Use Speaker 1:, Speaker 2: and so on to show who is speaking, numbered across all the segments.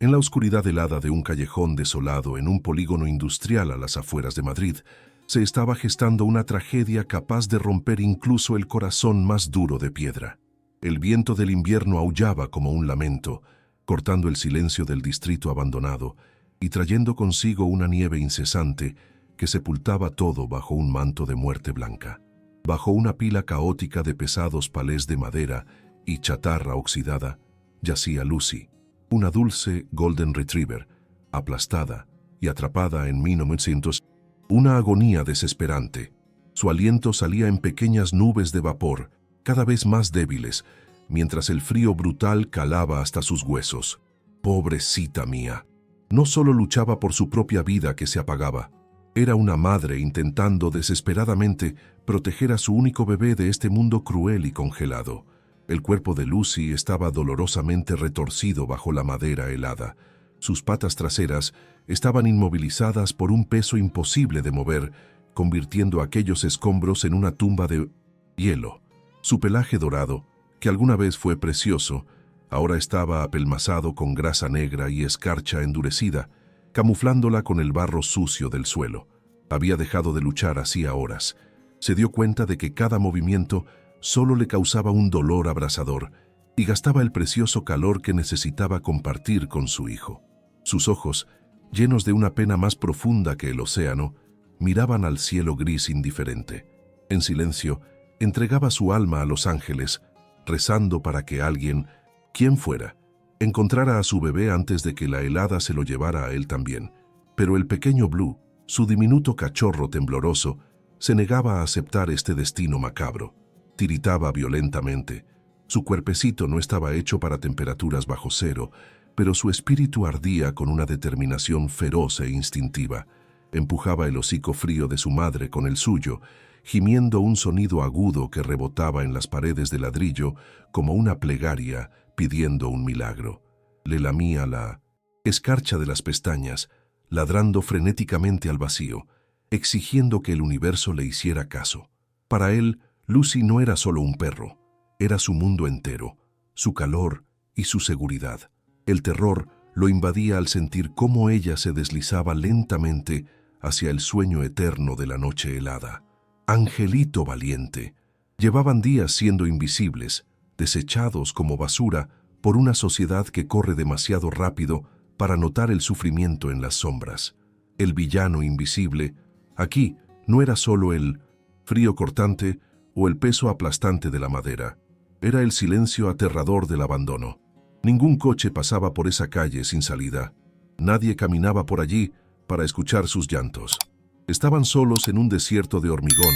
Speaker 1: En la oscuridad helada de un callejón desolado en un polígono industrial a las afueras de Madrid, se estaba gestando una tragedia capaz de romper incluso el corazón más duro de piedra. El viento del invierno aullaba como un lamento, cortando el silencio del distrito abandonado y trayendo consigo una nieve incesante que sepultaba todo bajo un manto de muerte blanca. Bajo una pila caótica de pesados palés de madera y chatarra oxidada, yacía Lucy, una dulce Golden Retriever, aplastada y atrapada en 1900, una agonía desesperante. Su aliento salía en pequeñas nubes de vapor, cada vez más débiles, mientras el frío brutal calaba hasta sus huesos. Pobrecita mía. No solo luchaba por su propia vida que se apagaba, era una madre intentando desesperadamente proteger a su único bebé de este mundo cruel y congelado. El cuerpo de Lucy estaba dolorosamente retorcido bajo la madera helada. Sus patas traseras estaban inmovilizadas por un peso imposible de mover, convirtiendo aquellos escombros en una tumba de hielo. Su pelaje dorado, que alguna vez fue precioso, ahora estaba apelmazado con grasa negra y escarcha endurecida, camuflándola con el barro sucio del suelo. Había dejado de luchar hacía horas. Se dio cuenta de que cada movimiento solo le causaba un dolor abrasador y gastaba el precioso calor que necesitaba compartir con su hijo. Sus ojos, llenos de una pena más profunda que el océano, miraban al cielo gris indiferente. En silencio, entregaba su alma a los ángeles, rezando para que alguien, quien fuera, encontrara a su bebé antes de que la helada se lo llevara a él también. Pero el pequeño Blue, su diminuto cachorro tembloroso, se negaba a aceptar este destino macabro. Tiritaba violentamente. Su cuerpecito no estaba hecho para temperaturas bajo cero, pero su espíritu ardía con una determinación feroz e instintiva. Empujaba el hocico frío de su madre con el suyo, gimiendo un sonido agudo que rebotaba en las paredes de ladrillo como una plegaria pidiendo un milagro. Le lamía la escarcha de las pestañas, ladrando frenéticamente al vacío, exigiendo que el universo le hiciera caso. Para él, Lucy no era solo un perro, era su mundo entero, su calor y su seguridad. El terror lo invadía al sentir cómo ella se deslizaba lentamente hacia el sueño eterno de la noche helada. Angelito valiente. Llevaban días siendo invisibles, desechados como basura por una sociedad que corre demasiado rápido para notar el sufrimiento en las sombras. El villano invisible, aquí, no era solo el frío cortante o el peso aplastante de la madera. Era el silencio aterrador del abandono. Ningún coche pasaba por esa calle sin salida. Nadie caminaba por allí para escuchar sus llantos. Estaban solos en un desierto de hormigón,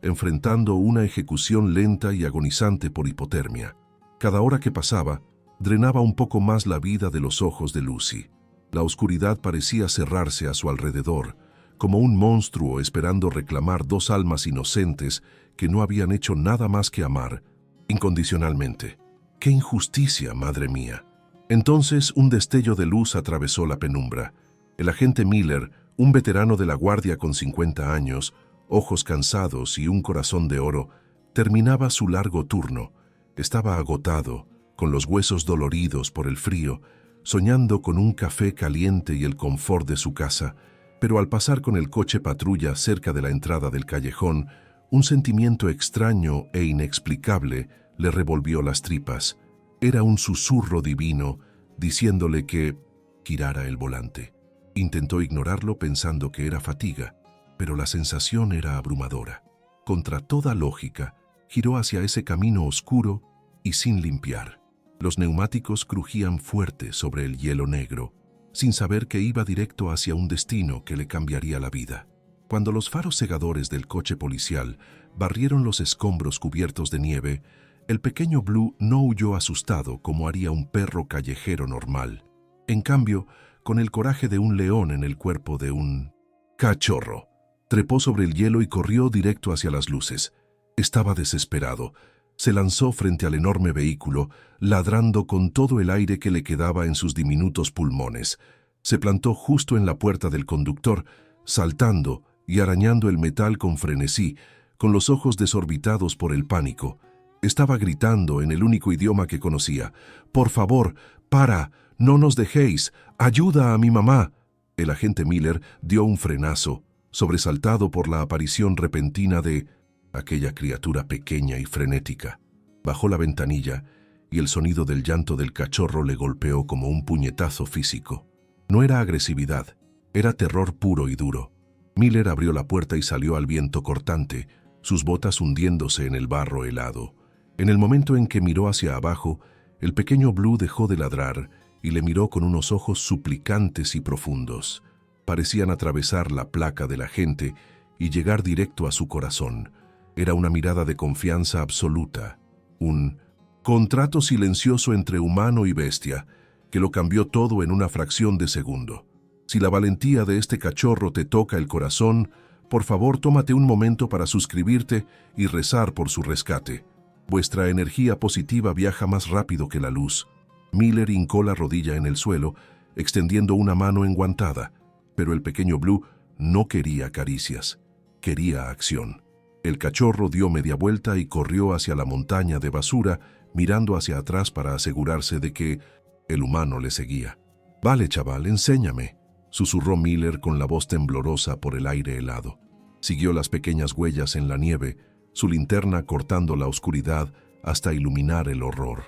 Speaker 1: enfrentando una ejecución lenta y agonizante por hipotermia. Cada hora que pasaba, drenaba un poco más la vida de los ojos de Lucy. La oscuridad parecía cerrarse a su alrededor, como un monstruo esperando reclamar dos almas inocentes que no habían hecho nada más que amar, incondicionalmente. ¡Qué injusticia, madre mía! Entonces un destello de luz atravesó la penumbra. El agente Miller, un veterano de la guardia con 50 años, ojos cansados y un corazón de oro, terminaba su largo turno. Estaba agotado, con los huesos doloridos por el frío, soñando con un café caliente y el confort de su casa, pero al pasar con el coche patrulla cerca de la entrada del callejón, un sentimiento extraño e inexplicable le revolvió las tripas. Era un susurro divino, diciéndole que girara el volante. Intentó ignorarlo pensando que era fatiga, pero la sensación era abrumadora. Contra toda lógica, giró hacia ese camino oscuro y sin limpiar. Los neumáticos crujían fuerte sobre el hielo negro, sin saber que iba directo hacia un destino que le cambiaría la vida. Cuando los faros cegadores del coche policial barrieron los escombros cubiertos de nieve, el pequeño Blue no huyó asustado como haría un perro callejero normal. En cambio, con el coraje de un león en el cuerpo de un cachorro, trepó sobre el hielo y corrió directo hacia las luces. Estaba desesperado. Se lanzó frente al enorme vehículo, ladrando con todo el aire que le quedaba en sus diminutos pulmones. Se plantó justo en la puerta del conductor, saltando y arañando el metal con frenesí, con los ojos desorbitados por el pánico. Estaba gritando en el único idioma que conocía: «¡Por favor, para! ¡No nos dejéis! ¡Ayuda a mi mamá! El agente Miller dio un frenazo, sobresaltado por la aparición repentina de aquella criatura pequeña y frenética. Bajó la ventanilla y el sonido del llanto del cachorro le golpeó como un puñetazo físico. No era agresividad, era terror puro y duro. Miller abrió la puerta y salió al viento cortante, sus botas hundiéndose en el barro helado. En el momento en que miró hacia abajo, el pequeño Blue dejó de ladrar y le miró con unos ojos suplicantes y profundos. Parecían atravesar la placa del agente y llegar directo a su corazón. Era una mirada de confianza absoluta, un contrato silencioso entre humano y bestia, que lo cambió todo en una fracción de segundo. Si la valentía de este cachorro te toca el corazón, por favor tómate un momento para suscribirte y rezar por su rescate. Vuestra energía positiva viaja más rápido que la luz. Miller hincó la rodilla en el suelo, extendiendo una mano enguantada, pero el pequeño Blue no quería caricias, quería acción. El cachorro dio media vuelta y corrió hacia la montaña de basura, mirando hacia atrás para asegurarse de que el humano le seguía. «Vale, chaval, enséñame», susurró Miller con la voz temblorosa por el aire helado. Siguió las pequeñas huellas en la nieve, su linterna cortando la oscuridad hasta iluminar el horror.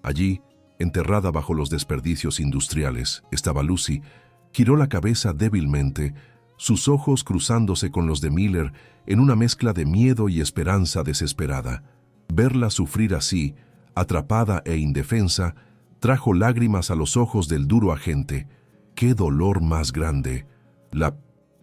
Speaker 1: Allí, enterrada bajo los desperdicios industriales, estaba Lucy. Giró la cabeza débilmente, sus ojos cruzándose con los de Miller en una mezcla de miedo y esperanza desesperada. Verla sufrir así, atrapada e indefensa, trajo lágrimas a los ojos del duro agente. ¡Qué dolor más grande! La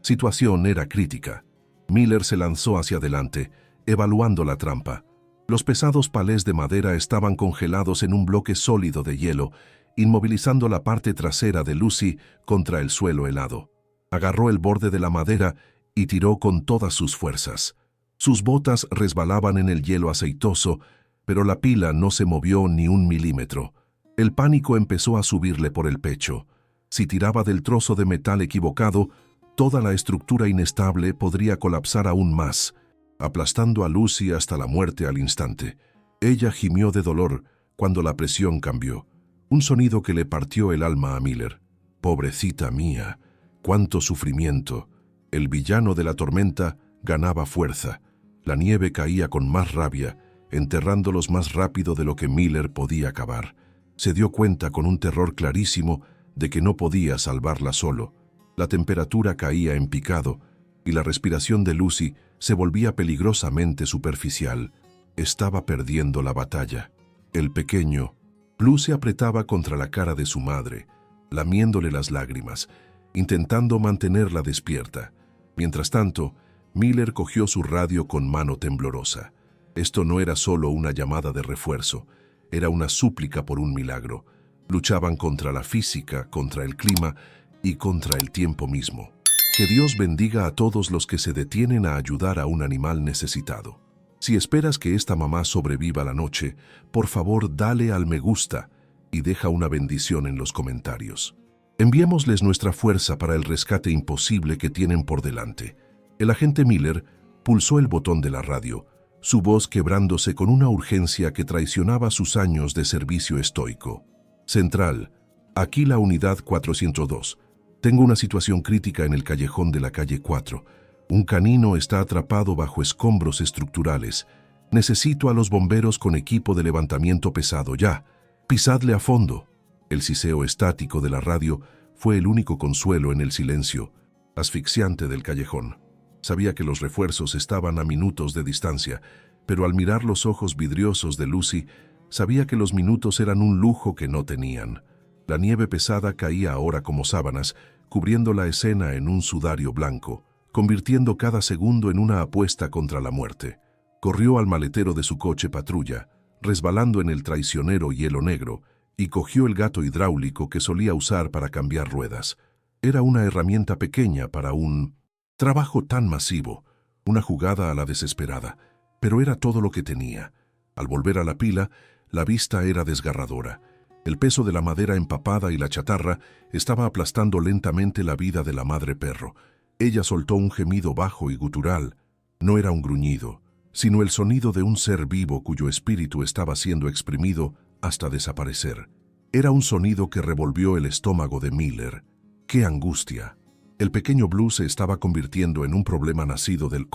Speaker 1: situación era crítica. Miller se lanzó hacia adelante, evaluando la trampa. Los pesados palés de madera estaban congelados en un bloque sólido de hielo, inmovilizando la parte trasera de Lucy contra el suelo helado. Agarró el borde de la madera y tiró con todas sus fuerzas. Sus botas resbalaban en el hielo aceitoso, pero la pila no se movió ni un milímetro. El pánico empezó a subirle por el pecho. Si tiraba del trozo de metal equivocado, toda la estructura inestable podría colapsar aún más, aplastando a Lucy hasta la muerte al instante. Ella gimió de dolor cuando la presión cambió, un sonido que le partió el alma a Miller. «Pobrecita mía, cuánto sufrimiento». El villano de la tormenta ganaba fuerza. La nieve caía con más rabia, enterrándolos más rápido de lo que Miller podía cavar. Se dio cuenta con un terror clarísimo de que no podía salvarla solo. La temperatura caía en picado y la respiración de Lucy se volvía peligrosamente superficial. Estaba perdiendo la batalla. El pequeño Blue se apretaba contra la cara de su madre, lamiéndole las lágrimas, intentando mantenerla despierta. Mientras tanto, Miller cogió su radio con mano temblorosa. Esto no era solo una llamada de refuerzo, era una súplica por un milagro. Luchaban contra la física, contra el clima y contra el tiempo mismo. Que Dios bendiga a todos los que se detienen a ayudar a un animal necesitado. Si esperas que esta mamá sobreviva la noche, por favor dale al me gusta y deja una bendición en los comentarios. Enviémosles nuestra fuerza para el rescate imposible que tienen por delante. El agente Miller pulsó el botón de la radio, su voz quebrándose con una urgencia que traicionaba sus años de servicio estoico. Central, aquí la unidad 402. Tengo una situación crítica en el callejón de la calle 4. Un canino está atrapado bajo escombros estructurales. Necesito a los bomberos con equipo de levantamiento pesado ya. Pisadle a fondo. El siseo estático de la radio fue el único consuelo en el silencio asfixiante del callejón. Sabía que los refuerzos estaban a minutos de distancia, pero al mirar los ojos vidriosos de Lucy, sabía que los minutos eran un lujo que no tenían. La nieve pesada caía ahora como sábanas, cubriendo la escena en un sudario blanco, convirtiendo cada segundo en una apuesta contra la muerte. Corrió al maletero de su coche patrulla, resbalando en el traicionero hielo negro, y cogió el gato hidráulico que solía usar para cambiar ruedas. Era una herramienta pequeña para un trabajo tan masivo, una jugada a la desesperada, pero era todo lo que tenía. Al volver a la pila, la vista era desgarradora. El peso de la madera empapada y la chatarra estaba aplastando lentamente la vida de la madre perro. Ella soltó un gemido bajo y gutural. No era un gruñido, sino el sonido de un ser vivo cuyo espíritu estaba siendo exprimido hasta desaparecer. Era un sonido que revolvió el estómago de Miller. ¡Qué angustia! El pequeño Blue se estaba convirtiendo en un problema nacido del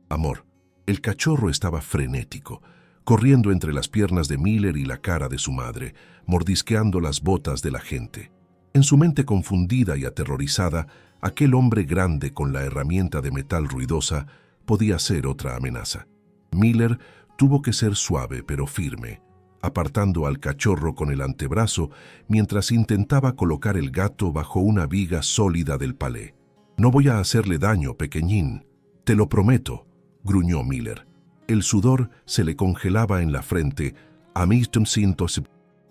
Speaker 1: amor. El cachorro estaba frenético, corriendo entre las piernas de Miller y la cara de su madre, mordisqueando las botas de la gente. En su mente confundida y aterrorizada, aquel hombre grande con la herramienta de metal ruidosa podía ser otra amenaza. Miller tuvo que ser suave pero firme, apartando al cachorro con el antebrazo mientras intentaba colocar el gato bajo una viga sólida del palé. «No voy a hacerle daño, pequeñín, te lo prometo», gruñó Miller. El sudor se le congelaba en la frente, a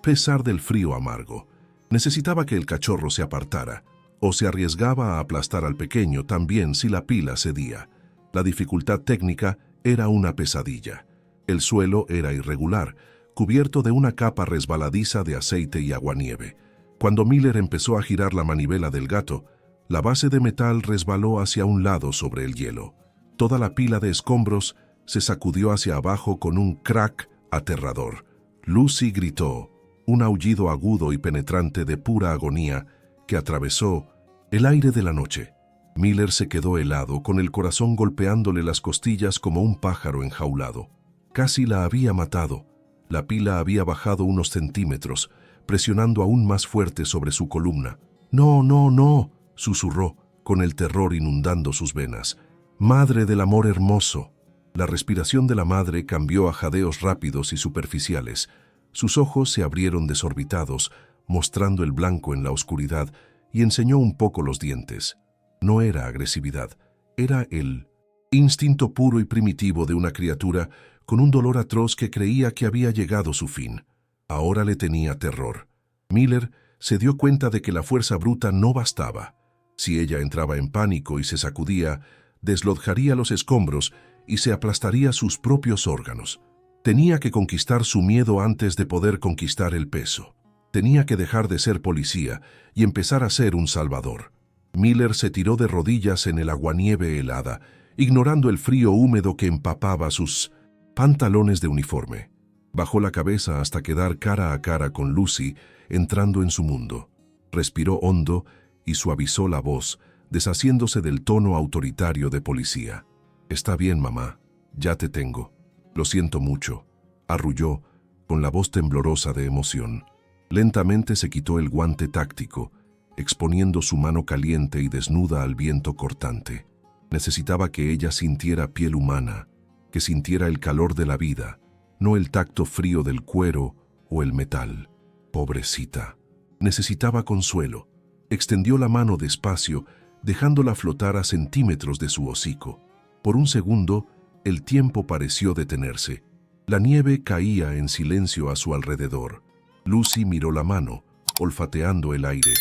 Speaker 1: pesar del frío amargo. Necesitaba que el cachorro se apartara, o se arriesgaba a aplastar al pequeño también si la pila cedía. La dificultad técnica era una pesadilla. El suelo era irregular, cubierto de una capa resbaladiza de aceite y aguanieve. Cuando Miller empezó a girar la manivela del gato, la base de metal resbaló hacia un lado sobre el hielo. Toda la pila de escombros se sacudió hacia abajo con un crack aterrador. Lucy gritó, un aullido agudo y penetrante de pura agonía que atravesó el aire de la noche. Miller se quedó helado, con el corazón golpeándole las costillas como un pájaro enjaulado. Casi la había matado. La pila había bajado unos centímetros, presionando aún más fuerte sobre su columna. «No, no, no», susurró, con el terror inundando sus venas. «Madre del amor hermoso». La respiración de la madre cambió a jadeos rápidos y superficiales. Sus ojos se abrieron desorbitados, mostrando el blanco en la oscuridad, y enseñó un poco los dientes. No era agresividad, era el instinto puro y primitivo de una criatura con un dolor atroz que creía que había llegado su fin. Ahora le tenía terror. Miller se dio cuenta de que la fuerza bruta no bastaba. Si ella entraba en pánico y se sacudía, deslojaría los escombros y se aplastaría sus propios órganos. Tenía que conquistar su miedo antes de poder conquistar el peso. Tenía que dejar de ser policía y empezar a ser un salvador. Miller se tiró de rodillas en el aguanieve helada, ignorando el frío húmedo que empapaba sus pantalones de uniforme. Bajó la cabeza hasta quedar cara a cara con Lucy, entrando en su mundo. Respiró hondo y suavizó la voz, deshaciéndose del tono autoritario de policía. «Está bien, mamá, ya te tengo. Lo siento mucho», arrulló, con la voz temblorosa de emoción. Lentamente se quitó el guante táctico, exponiendo su mano caliente y desnuda al viento cortante. Necesitaba que ella sintiera piel humana, que sintiera el calor de la vida, no el tacto frío del cuero o el metal. Pobrecita. Necesitaba consuelo. Extendió la mano despacio, dejándola flotar a centímetros de su hocico. Por un segundo, el tiempo pareció detenerse. La nieve caía en silencio a su alrededor. Lucy miró la mano, olfateando el aire.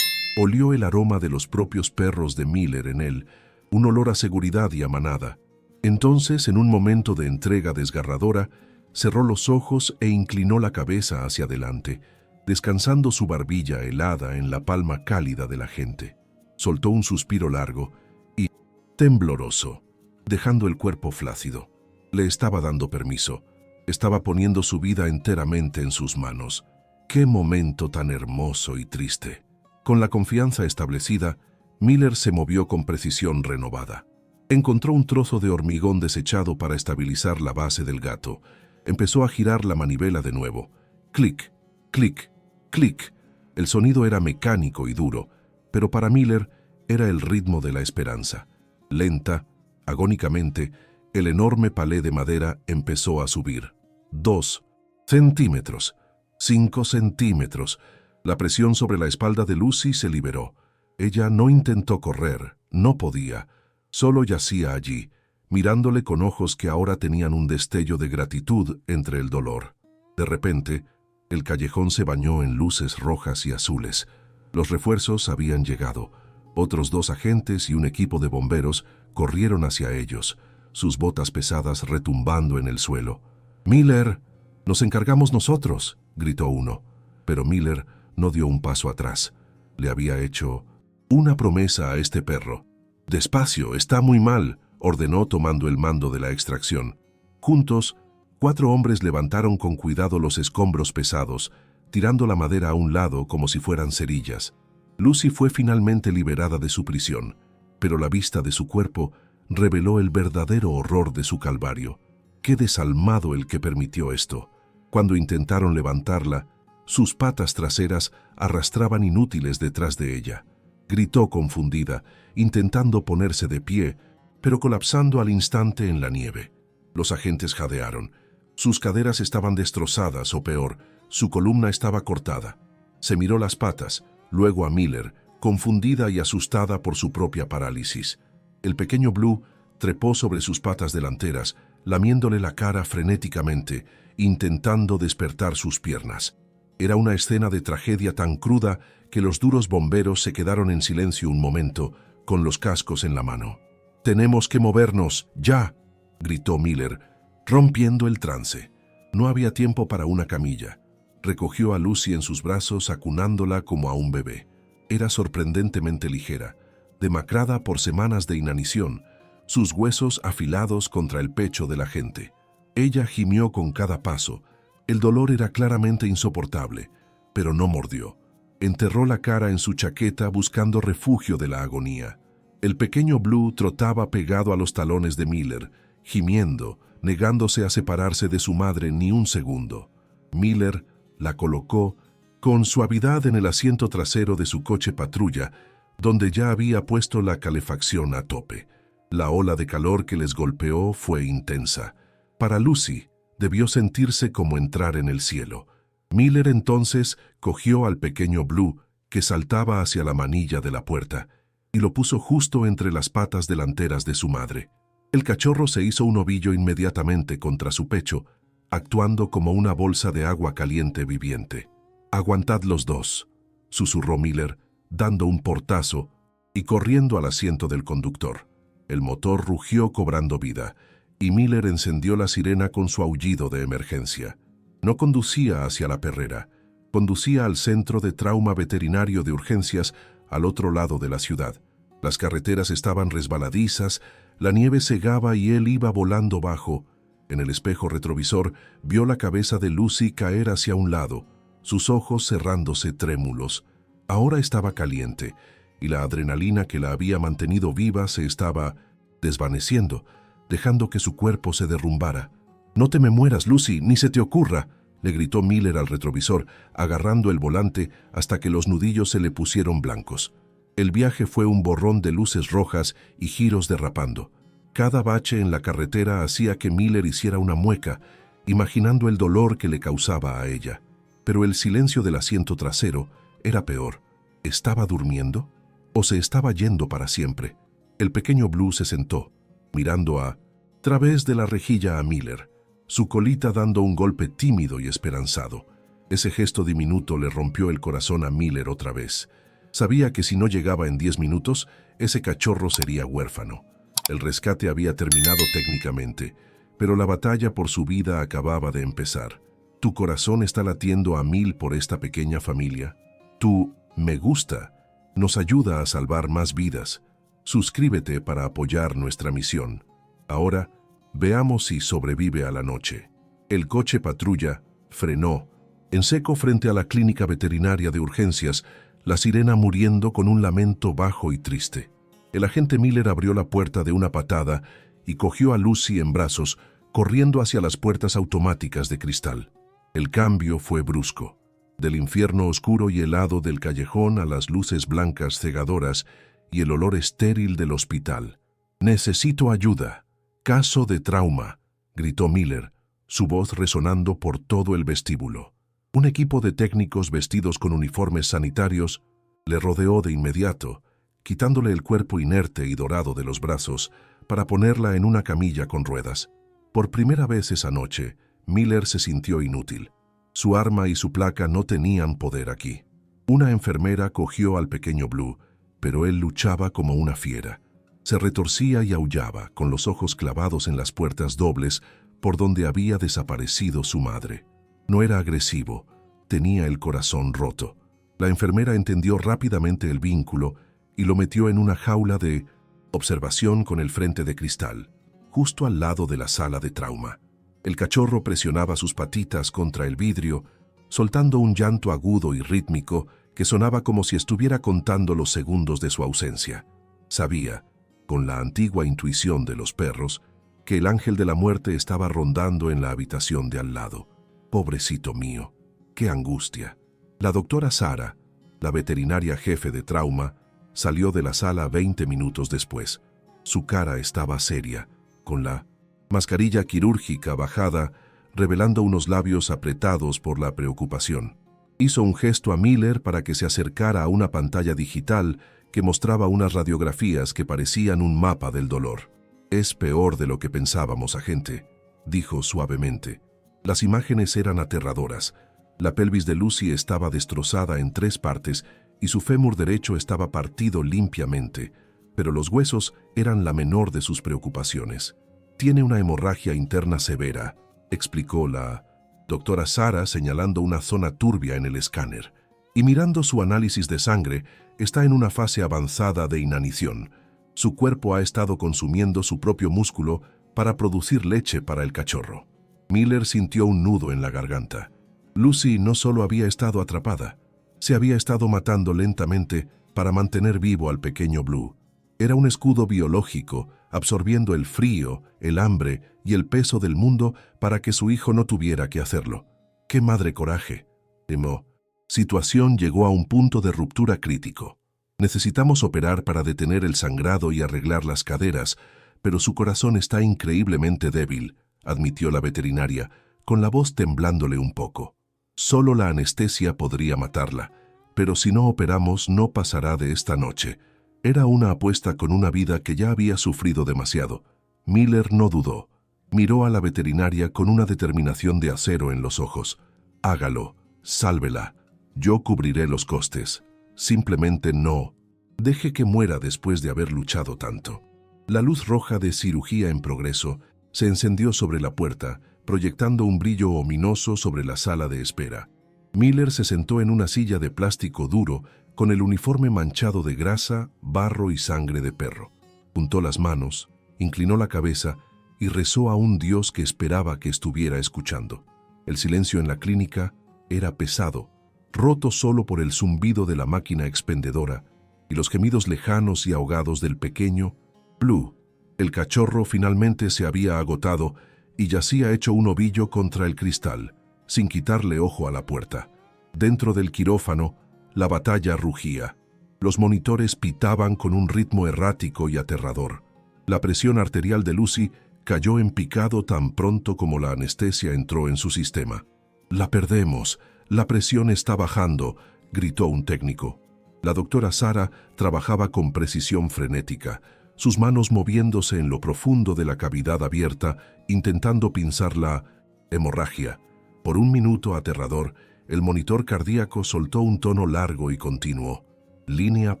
Speaker 1: Olió el aroma de los propios perros de Miller en él, un olor a seguridad y a manada. Entonces, en un momento de entrega desgarradora, cerró los ojos e inclinó la cabeza hacia adelante, descansando su barbilla helada en la palma cálida de la gente. Soltó un suspiro largo y tembloroso, dejando el cuerpo flácido. Le estaba dando permiso. Estaba poniendo su vida enteramente en sus manos. ¡Qué momento tan hermoso y triste! Con la confianza establecida, Miller se movió con precisión renovada. Encontró un trozo de hormigón desechado para estabilizar la base del gato. Empezó a girar la manivela de nuevo. Clic, clic, clic. El sonido era mecánico y duro, pero para Miller era el ritmo de la esperanza. Lenta, agónicamente, el enorme palé de madera empezó a subir. 2 centímetros. 5 centímetros. La presión sobre la espalda de Lucy se liberó. Ella no intentó correr, no podía. Solo yacía allí, mirándole con ojos que ahora tenían un destello de gratitud entre el dolor. De repente, el callejón se bañó en luces rojas y azules. Los refuerzos habían llegado. Otros 2 agentes y un equipo de bomberos corrieron hacia ellos, sus botas pesadas retumbando en el suelo. «Miller, nos encargamos nosotros», gritó uno. Pero Miller no dio un paso atrás. Le había hecho una promesa a este perro. «Despacio, está muy mal», ordenó tomando el mando de la extracción. Juntos, 4 hombres levantaron con cuidado los escombros pesados, tirando la madera a un lado como si fueran cerillas. Lucy fue finalmente liberada de su prisión, pero la vista de su cuerpo reveló el verdadero horror de su calvario. Qué desalmado el que permitió esto. Cuando intentaron levantarla, sus patas traseras arrastraban inútiles detrás de ella. Gritó confundida, intentando ponerse de pie, pero colapsando al instante en la nieve. Los agentes jadearon. Sus caderas estaban destrozadas, o peor, su columna estaba cortada. Se miró las patas, luego a Miller, confundida y asustada por su propia parálisis. El pequeño Blue trepó sobre sus patas delanteras, lamiéndole la cara frenéticamente, intentando despertar sus piernas. Era una escena de tragedia tan cruda que los duros bomberos se quedaron en silencio un momento, con los cascos en la mano. «¡Tenemos que movernos, ya!», gritó Miller, rompiendo el trance. No había tiempo para una camilla. Recogió a Lucy en sus brazos, acunándola como a un bebé. Era sorprendentemente ligera, demacrada por semanas de inanición, sus huesos afilados contra el pecho de la gente. Ella gimió con cada paso. El dolor era claramente insoportable, pero no mordió. Enterró la cara en su chaqueta buscando refugio de la agonía. El pequeño Blue trotaba pegado a los talones de Miller, gimiendo, negándose a separarse de su madre ni un segundo. Miller la colocó con suavidad en el asiento trasero de su coche patrulla, donde ya había puesto la calefacción a tope. La ola de calor que les golpeó fue intensa. Para Lucy, debió sentirse como entrar en el cielo. Miller entonces cogió al pequeño Blue, que saltaba hacia la manilla de la puerta, y lo puso justo entre las patas delanteras de su madre. El cachorro se hizo un ovillo inmediatamente contra su pecho, actuando como una bolsa de agua caliente viviente. «Aguantad los dos», susurró Miller, dando un portazo y corriendo al asiento del conductor. El motor rugió cobrando vida, y Miller encendió la sirena con su aullido de emergencia. No conducía hacia la perrera, conducía al centro de trauma veterinario de urgencias al otro lado de la ciudad. Las carreteras estaban resbaladizas, la nieve cegaba y él iba volando bajo. En el espejo retrovisor vio la cabeza de Lucy caer hacia un lado, sus ojos cerrándose trémulos. Ahora estaba caliente, y la adrenalina que la había mantenido viva se estaba desvaneciendo, dejando que su cuerpo se derrumbara. «No te me mueras, Lucy, ni se te ocurra», le gritó Miller al retrovisor, agarrando el volante hasta que los nudillos se le pusieron blancos. El viaje fue un borrón de luces rojas y giros derrapando. Cada bache en la carretera hacía que Miller hiciera una mueca, imaginando el dolor que le causaba a ella. Pero el silencio del asiento trasero era peor. ¿Estaba durmiendo? ¿O se estaba yendo para siempre? El pequeño Blue se sentó, mirando a través de la rejilla a Miller, su colita dando un golpe tímido y esperanzado. Ese gesto diminuto le rompió el corazón a Miller otra vez. Sabía que si no llegaba en 10 minutos, ese cachorro sería huérfano. El rescate había terminado técnicamente, pero la batalla por su vida acababa de empezar. Tu corazón está latiendo a 1000 por esta pequeña familia. Tu me gusta nos ayuda a salvar más vidas. Suscríbete para apoyar nuestra misión. Ahora, veamos si sobrevive a la noche. El coche patrulla frenó, en seco frente a la clínica veterinaria de urgencias, la sirena muriendo con un lamento bajo y triste. El agente Miller abrió la puerta de una patada y cogió a Lucy en brazos, corriendo hacia las puertas automáticas de cristal. El cambio fue brusco. Del infierno oscuro y helado del callejón a las luces blancas cegadoras y el olor estéril del hospital. «Necesito ayuda. Caso de trauma», gritó Miller, su voz resonando por todo el vestíbulo. Un equipo de técnicos vestidos con uniformes sanitarios le rodeó de inmediato, quitándole el cuerpo inerte y dorado de los brazos para ponerla en una camilla con ruedas. Por primera vez esa noche, Miller se sintió inútil. Su arma y su placa no tenían poder aquí. Una enfermera cogió al pequeño Blue, pero él luchaba como una fiera. Se retorcía y aullaba, con los ojos clavados en las puertas dobles por donde había desaparecido su madre. No era agresivo, tenía el corazón roto. La enfermera entendió rápidamente el vínculo y lo metió en una jaula de observación con el frente de cristal, justo al lado de la sala de trauma. El cachorro presionaba sus patitas contra el vidrio, soltando un llanto agudo y rítmico que sonaba como si estuviera contando los segundos de su ausencia. Sabía, con la antigua intuición de los perros, que el ángel de la muerte estaba rondando en la habitación de al lado. Pobrecito mío, qué angustia. La doctora Sara, la veterinaria jefe de trauma, salió de la sala 20 minutos después. Su cara estaba seria, con la mascarilla quirúrgica bajada, revelando unos labios apretados por la preocupación. Hizo un gesto a Miller para que se acercara a una pantalla digital que mostraba unas radiografías que parecían un mapa del dolor. «Es peor de lo que pensábamos, agente», dijo suavemente. Las imágenes eran aterradoras. La pelvis de Lucy estaba destrozada en 3 partes y su fémur derecho estaba partido limpiamente, pero los huesos eran la menor de sus preocupaciones. «Tiene una hemorragia interna severa», explicó la doctora Sara señalando una zona turbia en el escáner. «Y mirando su análisis de sangre, está en una fase avanzada de inanición. Su cuerpo ha estado consumiendo su propio músculo para producir leche para el cachorro». Miller sintió un nudo en la garganta. Lucy no solo había estado atrapada, se había estado matando lentamente para mantener vivo al pequeño Blue. Era un escudo biológico, absorbiendo el frío, el hambre y el peso del mundo para que su hijo no tuviera que hacerlo. ¡Qué madre coraje!, temó. Situación llegó a un punto de ruptura crítico. Necesitamos operar para detener el sangrado y arreglar las caderas, pero su corazón está increíblemente débil, admitió la veterinaria, con la voz temblándole un poco. Solo la anestesia podría matarla, pero si no operamos no pasará de esta noche. Era una apuesta con una vida que ya había sufrido demasiado. Miller no dudó. Miró a la veterinaria con una determinación de acero en los ojos. «Hágalo, sálvela. Yo cubriré los costes. Simplemente no. Deje que muera después de haber luchado tanto». La luz roja de cirugía en progreso se encendió sobre la puerta, proyectando un brillo ominoso sobre la sala de espera. Miller se sentó en una silla de plástico duro, con el uniforme manchado de grasa, barro y sangre de perro. Juntó las manos, inclinó la cabeza y rezó a un Dios que esperaba que estuviera escuchando. El silencio en la clínica era pesado, roto solo por el zumbido de la máquina expendedora y los gemidos lejanos y ahogados del pequeño Blue. El cachorro finalmente se había agotado y yacía hecho un ovillo contra el cristal, sin quitarle ojo a la puerta. Dentro del quirófano, la batalla rugía. Los monitores pitaban con un ritmo errático y aterrador. La presión arterial de Lucy cayó en picado tan pronto como la anestesia entró en su sistema. «La perdemos, la presión está bajando», gritó un técnico. La doctora Sara trabajaba con precisión frenética, sus manos moviéndose en lo profundo de la cavidad abierta, intentando pinzar la hemorragia. Por un minuto aterrador, el monitor cardíaco soltó un tono largo y continuo. Línea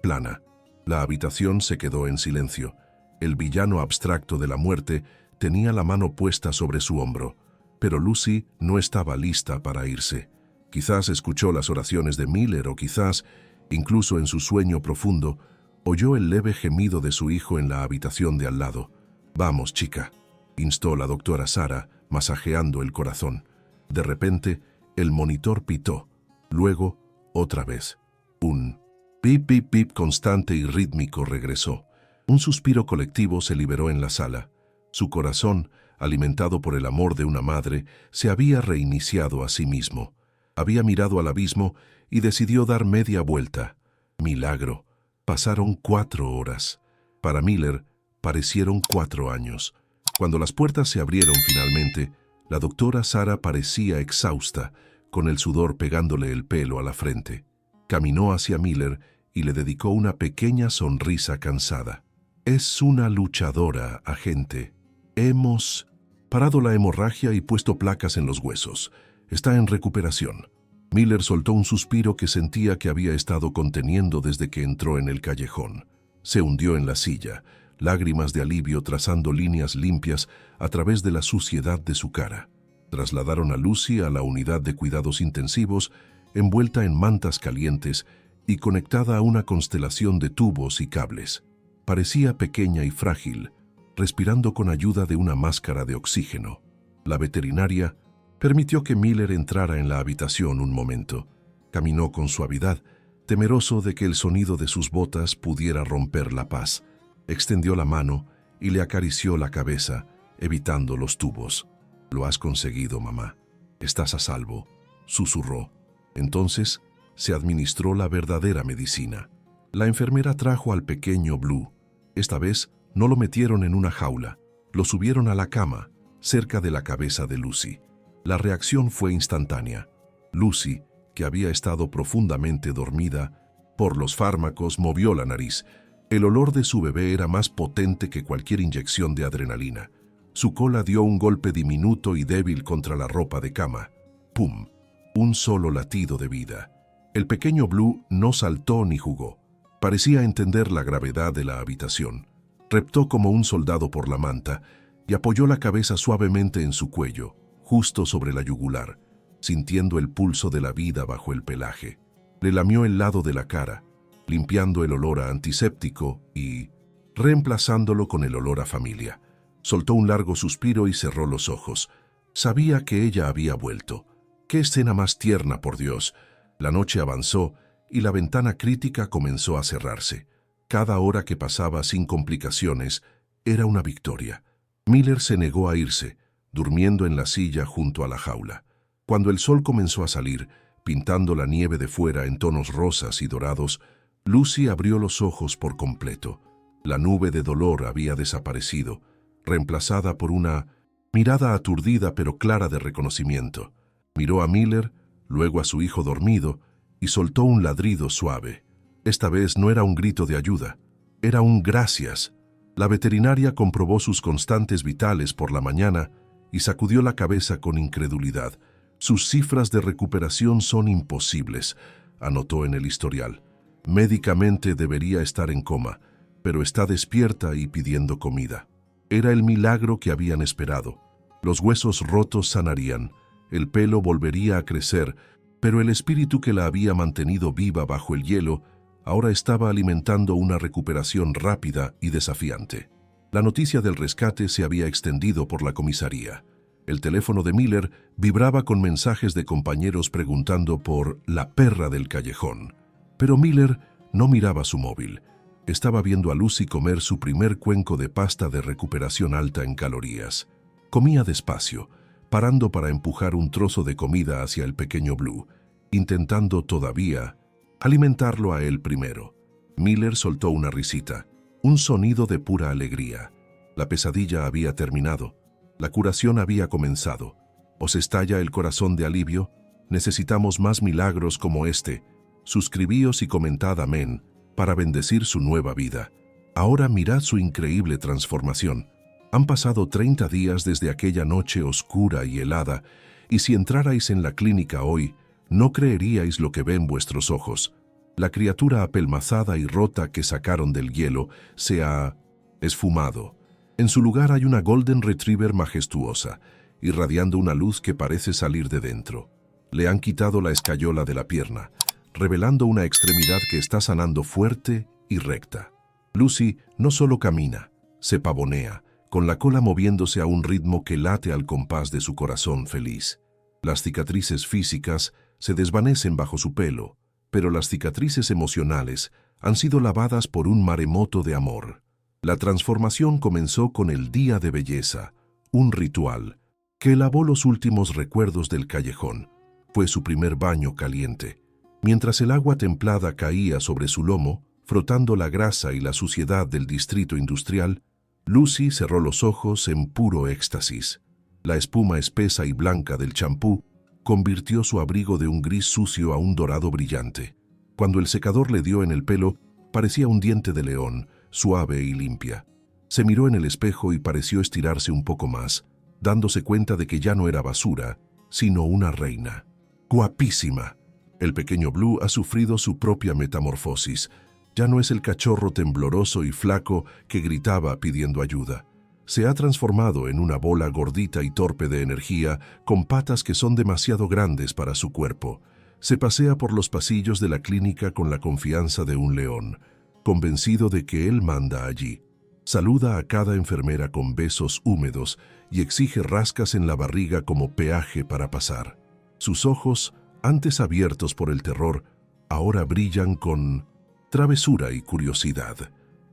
Speaker 1: plana. La habitación se quedó en silencio. El villano abstracto de la muerte tenía la mano puesta sobre su hombro, pero Lucy no estaba lista para irse. Quizás escuchó las oraciones de Miller o quizás, incluso en su sueño profundo, oyó el leve gemido de su hijo en la habitación de al lado. «Vamos, chica», instó la doctora Sara, masajeando el corazón. De repente, el monitor pitó. Luego, otra vez. Un pip, pip, pip constante y rítmico regresó. Un suspiro colectivo se liberó en la sala. Su corazón, alimentado por el amor de una madre, se había reiniciado a sí mismo. Había mirado al abismo y decidió dar media vuelta. Milagro. Pasaron 4 horas. Para Miller, parecieron 4 años. Cuando las puertas se abrieron finalmente, la doctora Sara parecía exhausta, con el sudor pegándole el pelo a la frente. Caminó hacia Miller y le dedicó una pequeña sonrisa cansada. «Es una luchadora, agente. Hemos parado la hemorragia y puesto placas en los huesos. Está en recuperación». Miller soltó un suspiro que sentía que había estado conteniendo desde que entró en el callejón. Se hundió en la silla, lágrimas de alivio trazando líneas limpias a través de la suciedad de su cara. Trasladaron a Lucy a la unidad de cuidados intensivos, envuelta en mantas calientes y conectada a una constelación de tubos y cables. Parecía pequeña y frágil, respirando con ayuda de una máscara de oxígeno. La veterinaria Permitió que Miller entrara en la habitación un momento. Caminó con suavidad, temeroso de que el sonido de sus botas pudiera romper la paz. Extendió la mano y le acarició la cabeza, evitando los tubos. «Lo has conseguido, mamá. Estás a salvo», susurró. Entonces se administró la verdadera medicina. La enfermera trajo al pequeño Blue. Esta vez no lo metieron en una jaula, lo subieron a la cama, cerca de la cabeza de Lucy. La reacción fue instantánea. Lucy, que había estado profundamente dormida por los fármacos, movió la nariz. El olor de su bebé era más potente que cualquier inyección de adrenalina. Su cola dio un golpe diminuto y débil contra la ropa de cama. ¡Pum! Un solo latido de vida. El pequeño Blue no saltó ni jugó. Parecía entender la gravedad de la habitación. Reptó como un soldado por la manta y apoyó la cabeza suavemente en su cuello, justo sobre la yugular, sintiendo el pulso de la vida bajo el pelaje. Le lamió el lado de la cara, limpiando el olor a antiséptico y reemplazándolo con el olor a familia. Soltó un largo suspiro y cerró los ojos. Sabía que ella había vuelto. ¡Qué escena más tierna, por Dios! La noche avanzó y la ventana crítica comenzó a cerrarse. Cada hora que pasaba sin complicaciones era una victoria. Miller se negó a irse, durmiendo en la silla junto a la jaula. Cuando el sol comenzó a salir, pintando la nieve de fuera en tonos rosas y dorados, Lucy abrió los ojos por completo. La nube de dolor había desaparecido, reemplazada por una mirada aturdida pero clara de reconocimiento. Miró a Miller, luego a su hijo dormido, y soltó un ladrido suave. Esta vez no era un grito de ayuda, era un gracias. La veterinaria comprobó sus constantes vitales por la mañana y sacudió la cabeza con incredulidad. «Sus cifras de recuperación son imposibles», anotó en el historial. «Médicamente debería estar en coma, pero está despierta y pidiendo comida». Era el milagro que habían esperado. Los huesos rotos sanarían, el pelo volvería a crecer, pero el espíritu que la había mantenido viva bajo el hielo ahora estaba alimentando una recuperación rápida y desafiante. La noticia del rescate se había extendido por la comisaría. El teléfono de Miller vibraba con mensajes de compañeros preguntando por la perra del callejón. Pero Miller no miraba su móvil. Estaba viendo a Lucy comer su primer cuenco de pasta de recuperación alta en calorías. Comía despacio, parando para empujar un trozo de comida hacia el pequeño Blue, intentando todavía alimentarlo a él primero. Miller soltó una risita, un sonido de pura alegría. La pesadilla había terminado. La curación había comenzado. ¿Os estalla el corazón de alivio? Necesitamos más milagros como este. Suscribíos y comentad amén para bendecir su nueva vida. Ahora mirad su increíble transformación. Han pasado 30 días desde aquella noche oscura y helada, y si entrarais en la clínica hoy, no creeríais lo que ven vuestros ojos. La criatura apelmazada y rota que sacaron del hielo se ha esfumado. En su lugar hay una Golden Retriever majestuosa, irradiando una luz que parece salir de dentro. Le han quitado la escayola de la pierna, revelando una extremidad que está sanando fuerte y recta. Lucy no solo camina, se pavonea, con la cola moviéndose a un ritmo que late al compás de su corazón feliz. Las cicatrices físicas se desvanecen bajo su pelo, pero las cicatrices emocionales han sido lavadas por un maremoto de amor. La transformación comenzó con el día de belleza, un ritual que lavó los últimos recuerdos del callejón. Fue su primer baño caliente. Mientras el agua templada caía sobre su lomo, frotando la grasa y la suciedad del distrito industrial, Lucy cerró los ojos en puro éxtasis. La espuma espesa y blanca del champú convirtió su abrigo de un gris sucio a un dorado brillante. Cuando el secador le dio en el pelo, parecía un diente de león, suave y limpia. Se miró en el espejo y pareció estirarse un poco más, dándose cuenta de que ya no era basura, sino una reina. ¡Guapísima! El pequeño Blue ha sufrido su propia metamorfosis. Ya no es el cachorro tembloroso y flaco que gritaba pidiendo ayuda. Se ha transformado en una bola gordita y torpe de energía, con patas que son demasiado grandes para su cuerpo. Se pasea por los pasillos de la clínica con la confianza de un león, convencido de que él manda allí. Saluda a cada enfermera con besos húmedos y exige rascas en la barriga como peaje para pasar. Sus ojos, antes abiertos por el terror, ahora brillan con travesura y curiosidad.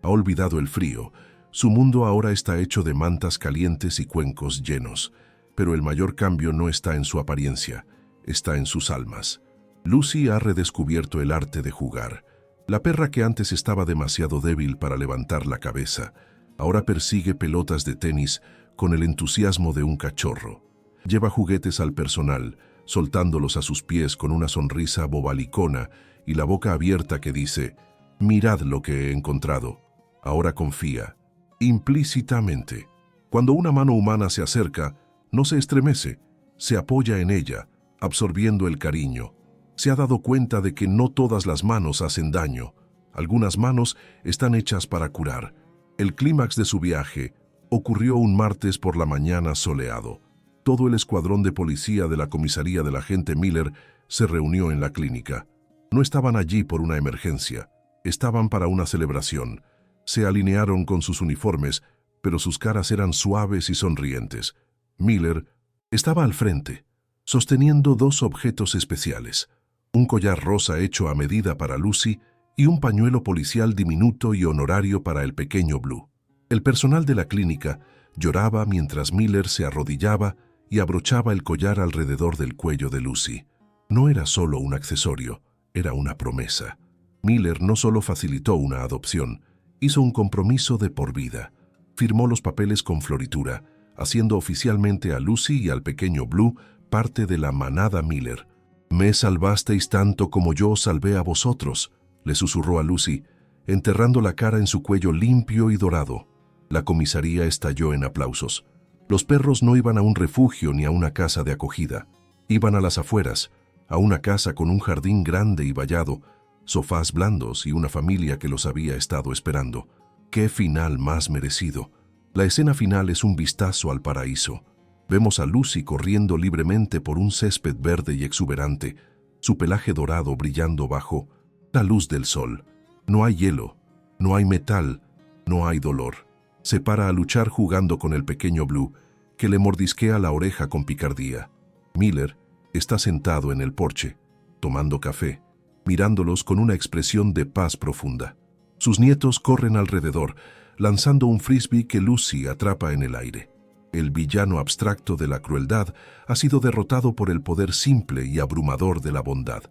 Speaker 1: Ha olvidado el frío. Su mundo ahora está hecho de mantas calientes y cuencos llenos. Pero el mayor cambio no está en su apariencia, está en sus almas. Lucy ha redescubierto el arte de jugar. La perra que antes estaba demasiado débil para levantar la cabeza, ahora persigue pelotas de tenis con el entusiasmo de un cachorro. Lleva juguetes al personal, soltándolos a sus pies con una sonrisa bobalicona y la boca abierta que dice: «Mirad lo que he encontrado». Ahora confía, implícitamente. Cuando una mano humana se acerca, no se estremece, se apoya en ella, absorbiendo el cariño. Se ha dado cuenta de que no todas las manos hacen daño. Algunas manos están hechas para curar. El clímax de su viaje ocurrió un martes por la mañana soleado. Todo el escuadrón de policía de la comisaría del agente Miller se reunió en la clínica. No estaban allí por una emergencia, estaban para una celebración. Se alinearon con sus uniformes, pero sus caras eran suaves y sonrientes. Miller estaba al frente, sosteniendo dos objetos especiales: un collar rosa hecho a medida para Lucy y un pañuelo policial diminuto y honorario para el pequeño Blue. El personal de la clínica lloraba mientras Miller se arrodillaba y abrochaba el collar alrededor del cuello de Lucy. No era solo un accesorio, era una promesa. Miller no solo facilitó una adopción, hizo un compromiso de por vida. Firmó los papeles con floritura, haciendo oficialmente a Lucy y al pequeño Blue parte de la manada Miller. «Me salvasteis tanto como yo os salvé a vosotros», le susurró a Lucy, enterrando la cara en su cuello limpio y dorado. La comisaría estalló en aplausos. Los perros no iban a un refugio ni a una casa de acogida. Iban a las afueras, a una casa con un jardín grande y vallado, sofás blandos y una familia que los había estado esperando. ¡Qué final más merecido! La escena final es un vistazo al paraíso. Vemos a Lucy corriendo libremente por un césped verde y exuberante, su pelaje dorado brillando bajo la luz del sol. No hay hielo, no hay metal, no hay dolor. Se para a luchar jugando con el pequeño Blue, que le mordisquea la oreja con picardía. Miller está sentado en el porche, tomando café, mirándolos con una expresión de paz profunda. Sus nietos corren alrededor, lanzando un frisbee que Lucy atrapa en el aire. El villano abstracto de la crueldad ha sido derrotado por el poder simple y abrumador de la bondad.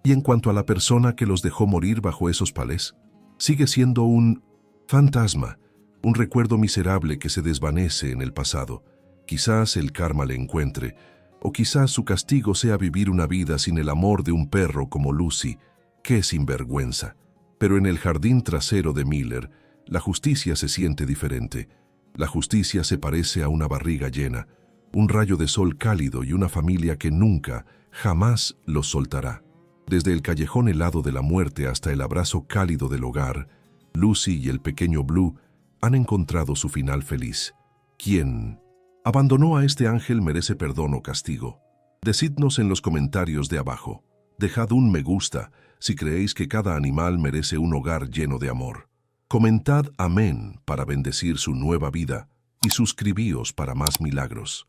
Speaker 1: Y en cuanto a la persona que los dejó morir bajo esos palés, sigue siendo un fantasma, un recuerdo miserable que se desvanece en el pasado. Quizás el karma le encuentre, o quizás su castigo sea vivir una vida sin el amor de un perro como Lucy. ¡Qué sinvergüenza! Pero en el jardín trasero de Miller, la justicia se siente diferente. La justicia se parece a una barriga llena, un rayo de sol cálido y una familia que nunca, jamás los soltará. Desde el callejón helado de la muerte hasta el abrazo cálido del hogar, Lucy y el pequeño Blue han encontrado su final feliz. ¿Quién abandonó a este ángel merece perdón o castigo? Decidnos en los comentarios de abajo. Dejad un me gusta si creéis que cada animal merece un hogar lleno de amor. Comentad amén para bendecir su nueva vida y suscribíos para más milagros.